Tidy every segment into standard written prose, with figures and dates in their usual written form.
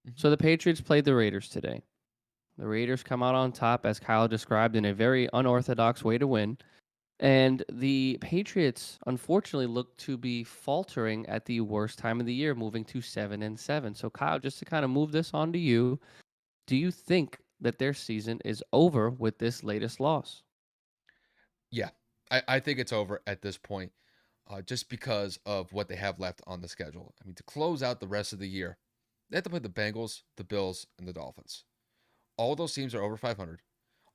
Mhm. So the Patriots played the Raiders today. The Raiders come out on top, as Kyle described, in a very unorthodox way to win. And the Patriots, unfortunately, look to be faltering at the worst time of the year, moving to 7-7. So, Kyle, just to kind of move this on to you, do you think that their season is over with this latest loss? Yeah, I think it's over at this point, just because of what they have left on the schedule. I mean, to close out the rest of the year, they have to play the Bengals, the Bills, and the Dolphins. All those teams are over 500.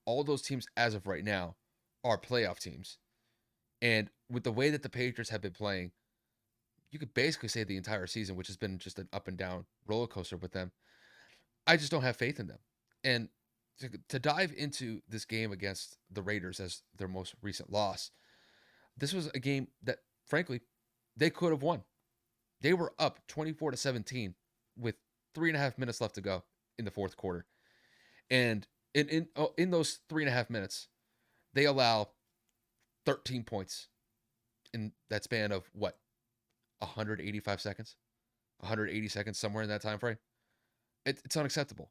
All those teams, as of right now, are playoff teams. And with the way that the Patriots have been playing, you could basically say the entire season, which has been just an up and down roller coaster with them. I just don't have faith in them. And to dive into this game against the Raiders as their most recent loss, this was a game that, frankly, they could have won. They were up 24-17 with 3.5 minutes left to go in the fourth quarter. And in those 3.5 minutes, they allow 13 points in that span of what, 185 seconds, 180 seconds, somewhere in that time frame. It's unacceptable.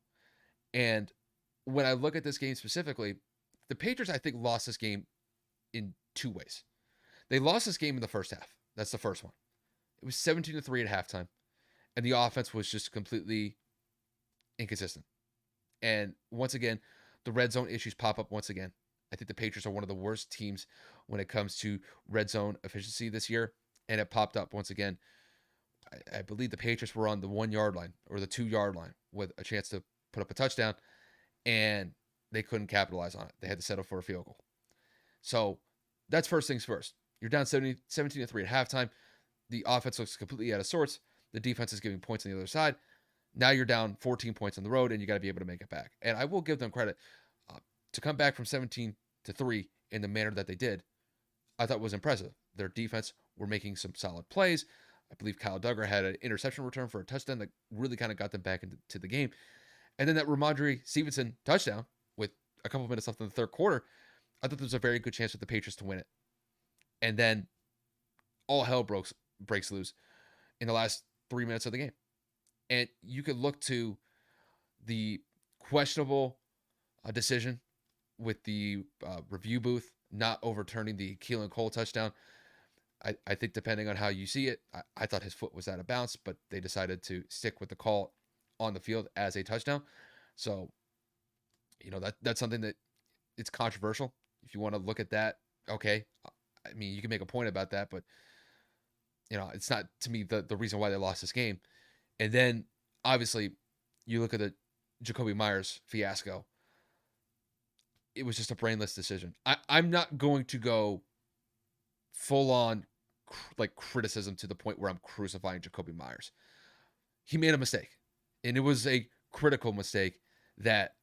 And when I look at this game specifically, the Patriots, I think, lost this game in two ways. They lost this game in the first half. That's the first one. It was 17-3 at halftime, and the offense was just completely inconsistent. And once again, the red zone issues pop up once again. I think the Patriots are one of the worst teams when it comes to red zone efficiency this year, and it popped up once again. I believe the Patriots were on the 1 yard line or the 2 yard line with a chance to put up a touchdown, and they couldn't capitalize on it. They had to settle for a field goal. So that's first things first. You're down 17-3 at halftime. The offense looks completely out of sorts. The defense is giving points on the other side. Now you're down 14 points on the road, and you got to be able to make it back. And I will give them credit to come back from 17-3 in the manner that they did. I thought was impressive. Their defense were making some solid plays. I believe Kyle Duggar had an interception return for a touchdown that really kind of got them back into the game. And then that Ramondre Stevenson touchdown with a couple minutes left in the third quarter, I thought there was a very good chance for the Patriots to win it. And then all hell breaks loose in the last 3 minutes of the game. And you could look to the questionable decision with the review booth not overturning the Keelan Cole touchdown. I think depending on how you see it, I thought his foot was out of bounds, but they decided to stick with the call on the field as a touchdown. So, that's something that it's controversial. If you want to look at that, okay. I mean, you can make a point about that, but it's not to me the reason why they lost this game. And then obviously you look at the Jacoby Myers fiasco. It was just a brainless decision. I'm not going to go full on like criticism to the point where I'm crucifying Jacoby Myers. He made a mistake, and it was a critical mistake that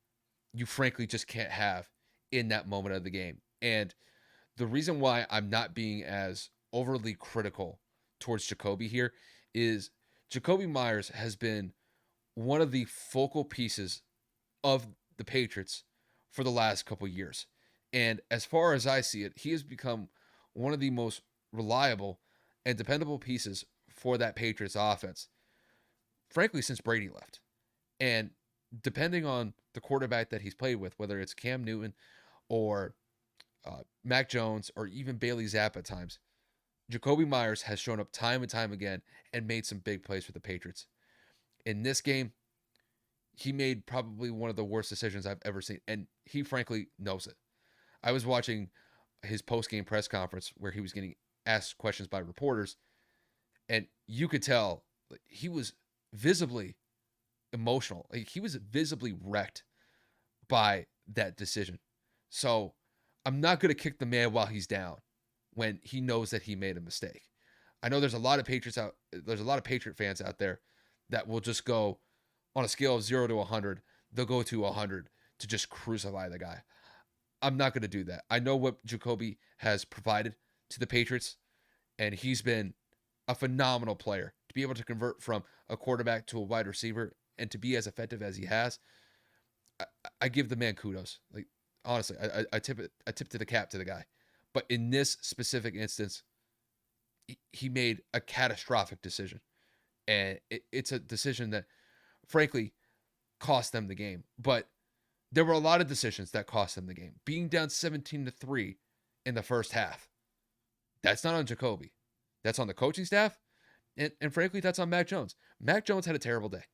you frankly just can't have in that moment of the game. And the reason why I'm not being as overly critical towards Jacoby here is Jacoby Myers has been one of the focal pieces of the Patriots for the last couple years. And as far as I see it, he has become one of the most reliable and dependable pieces for that Patriots offense, frankly, since Brady left. And depending on the quarterback that he's played with, whether it's Cam Newton or Mac Jones or even Bailey Zapp at times, Jacoby Myers has shown up time and time again and made some big plays for the Patriots. In this game, he made probably one of the worst decisions I've ever seen, and he frankly knows it. I was watching his post game press conference where he was getting asked questions by reporters, and you could tell like, he was visibly emotional. Like, he was visibly wrecked by that decision. So I'm not going to kick the man while he's down when he knows that he made a mistake. I know there's a lot of Patriot fans out there that will just go on a scale of 0 to 100, they'll go to 100 to just crucify the guy. I'm not going to do that. I know what Jacoby has provided to the Patriots, and he's been a phenomenal player. To be able to convert from a quarterback to a wide receiver and to be as effective as he has, I, I give the man kudos. Like, honestly, I tip to the cap to the guy. But in this specific instance, he made a catastrophic decision, and it's a decision that, frankly, cost them the game. But there were a lot of decisions that cost them the game. Being down 17-3 in the first half, that's not on Jacoby. That's on the coaching staff. And frankly, that's on Mac Jones. Mac Jones had a terrible day.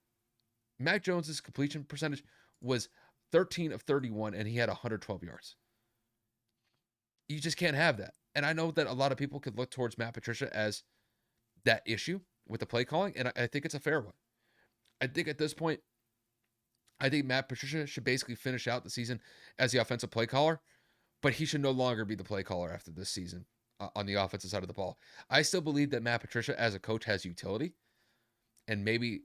Mac Jones's completion percentage was 13 of 31, and he had 112 yards. You just can't have that. And I know that a lot of people could look towards Matt Patricia as that issue with the play calling, and I think it's a fair one. I think at this point, I think Matt Patricia should basically finish out the season as the offensive play caller, but he should no longer be the play caller after this season on the offensive side of the ball. I still believe that Matt Patricia as a coach has utility, and maybe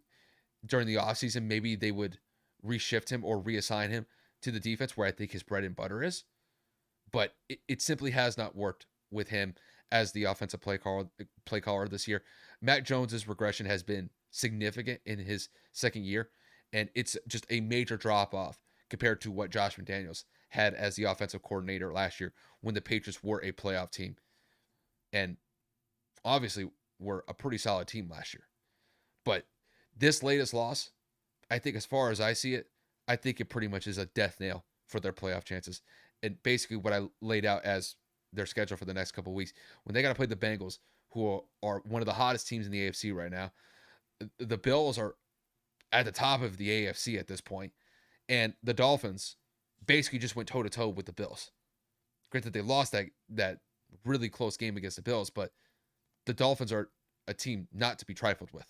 during the offseason, maybe they would reshift him or reassign him to the defense where I think his bread and butter is. But it simply has not worked with him as the offensive play caller this year. Matt Jones's regression has been significant in his second year, and it's just a major drop off compared to what Josh McDaniels had as the offensive coordinator last year when the Patriots were a playoff team and obviously were a pretty solid team last year. But this latest loss, I think as far as I see it, I think it pretty much is a death nail for their playoff chances. And basically what I laid out as their schedule for the next couple of weeks, when they got to play the Bengals, who are one of the hottest teams in the AFC right now. The Bills are at the top of the AFC at this point, and the Dolphins basically just went toe to toe with the Bills. Granted, they lost that really close game against the Bills, but the Dolphins are a team not to be trifled with.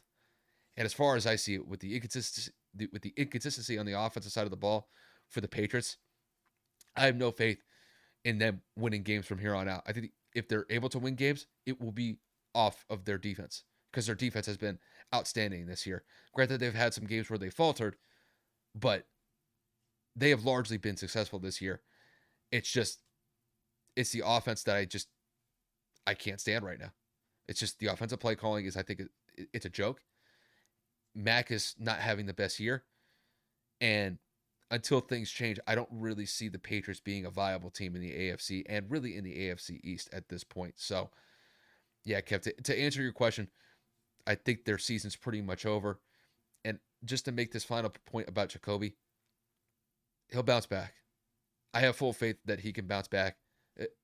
And as far as I see it, with the inconsistency on the offensive side of the ball for the Patriots, I have no faith in them winning games from here on out. I think if they're able to win games, it will be off of their defense because their defense has been outstanding this year. Granted, they've had some games where they faltered, but they have largely been successful this year. It's just it's the offense that I can't stand right now. It's just the offensive play calling is I think it's a joke. Mac is not having the best year, and until things change, I don't really see the Patriots being a viable team in the AFC and really in the AFC East at this point. So, yeah, Kev, to answer your question, I think their season's pretty much over. And just to make this final point about Jacoby, he'll bounce back. I have full faith that he can bounce back.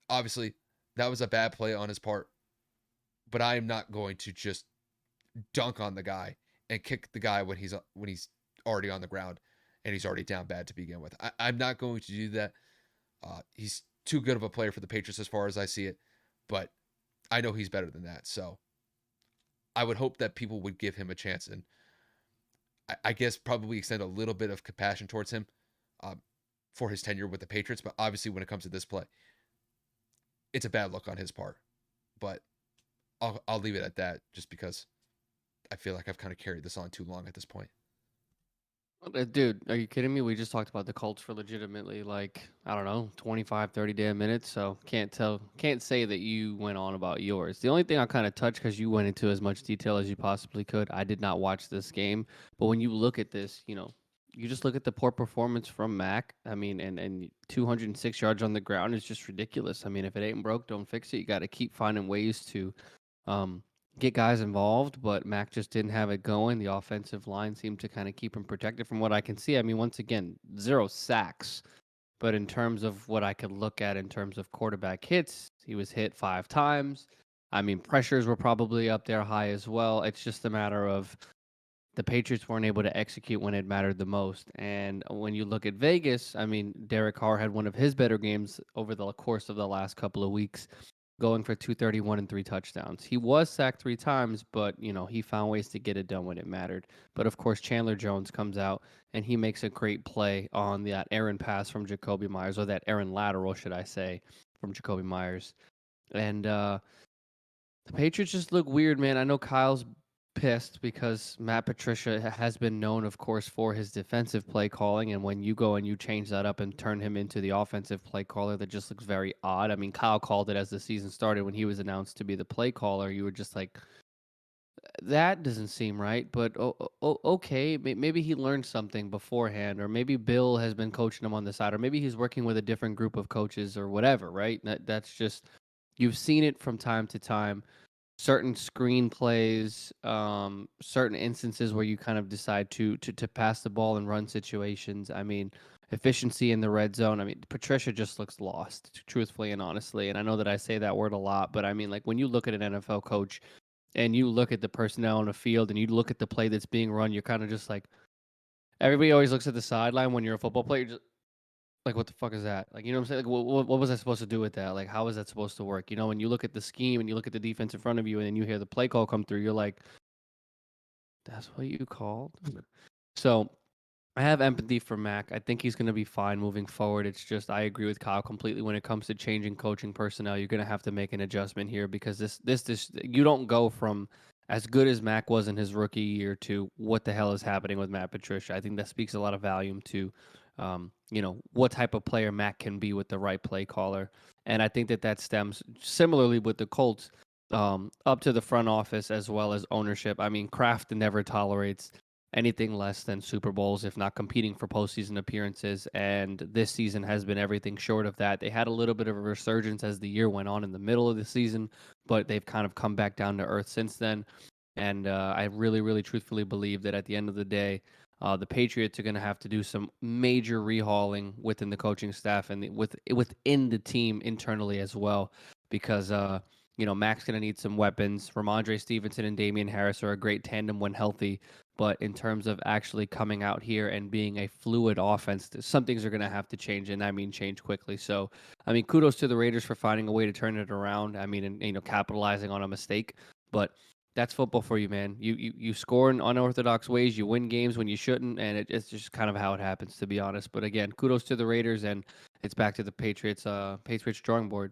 Obviously, that was a bad play on his part, but I am not going to just dunk on the guy and kick the guy when he's already on the ground and he's already down bad to begin with. I'm not going to do that. He's too good of a player for the Patriots as far as I see it, but I know he's better than that. So I would hope that people would give him a chance and I guess probably extend a little bit of compassion towards him um, for his tenure with the Patriots. But obviously, when it comes to this play, it's a bad look on his part. But I'll leave it at that just because I feel like I've kind of carried this on too long at this point. Dude, are you kidding me? We just talked about the Colts for legitimately like, I don't know, 25, 30 damn minutes. So can't say that you went on about yours. The only thing I kind of touched because you went into as much detail as you possibly could. I did not watch this game, but when you look at this, you just look at the poor performance from Mac. I mean, and 206 yards on the ground is just ridiculous. I mean, if it ain't broke, don't fix it. You got to keep finding ways to um, get guys involved, but Mac just didn't have it going. The offensive line seemed to kind of keep him protected from what I can see. I mean, once again, 0 sacks, but in terms of what I could look at in terms of quarterback hits, he was hit 5 times. I mean, pressures were probably up there high as well. It's just a matter of the Patriots weren't able to execute when it mattered the most. And when you look at Vegas, I mean, Derek Carr had one of his better games over the course of the last couple of weeks, going for 231 and 3 touchdowns. He was sacked 3 times, but he found ways to get it done when it mattered. But of course, Chandler Jones comes out and he makes a great play on that Aaron pass from Jacoby Myers, or that Aaron lateral, should I say, from Jacoby Myers. And the Patriots just look weird, man. I know Kyle's pissed because Matt Patricia has been known, of course, for his defensive play calling. And when you go and you change that up and turn him into the offensive play caller, that just looks very odd. I mean, Kyle called it as the season started when he was announced to be the play caller. You were just like, that doesn't seem right. But okay, maybe he learned something beforehand, or maybe Bill has been coaching him on the side, or maybe he's working with a different group of coaches or whatever, right? That's just, you've seen it from time to time. certain screenplays, certain instances where you kind of decide to pass the ball and run situations. I mean, efficiency in the red zone. I mean, Patricia just looks lost, truthfully and honestly. And I know that I say that word a lot, but I mean, like when you look at an NFL coach and you look at the personnel on the field and you look at the play that's being run, you're kind of just like everybody always looks at the sideline when you're a football player. Just like, what the fuck is that? Like, you know what I'm saying? Like, what was I supposed to do with that? Like, how is that supposed to work? You know, when you look at the scheme and you look at the defense in front of you and then you hear the play call come through, you're like, that's what you called? So I have empathy for Mac. I think he's going to be fine moving forward. It's just I agree with Kyle completely when it comes to changing coaching personnel. You're going to have to make an adjustment here because this you don't go from as good as Mac was in his rookie year to what the hell is happening with Matt Patricia. I think that speaks a lot of volume to what type of player Mac can be with the right play caller. And I think that that stems similarly with the Colts up to the front office as well as ownership. I mean, Kraft never tolerates anything less than Super Bowls, if not competing for postseason appearances. And this season has been everything short of that. They had a little bit of a resurgence as the year went on in the middle of the season, but they've kind of come back down to earth since then. And I really, really truthfully believe that at the end of the day, the Patriots are going to have to do some major rehauling within the coaching staff and within the team internally as well, because Mac's going to need some weapons. Ramondre Stevenson and Damian Harris are a great tandem when healthy, but in terms of actually coming out here and being a fluid offense, some things are going to have to change, and I mean change quickly. So, I mean, kudos to the Raiders for finding a way to turn it around. I mean, and capitalizing on a mistake, but that's football for you, man. You score in unorthodox ways. You win games when you shouldn't, and it's just kind of how it happens, to be honest. But again, kudos to the Raiders, and it's back to the Patriots. Patriots drawing board.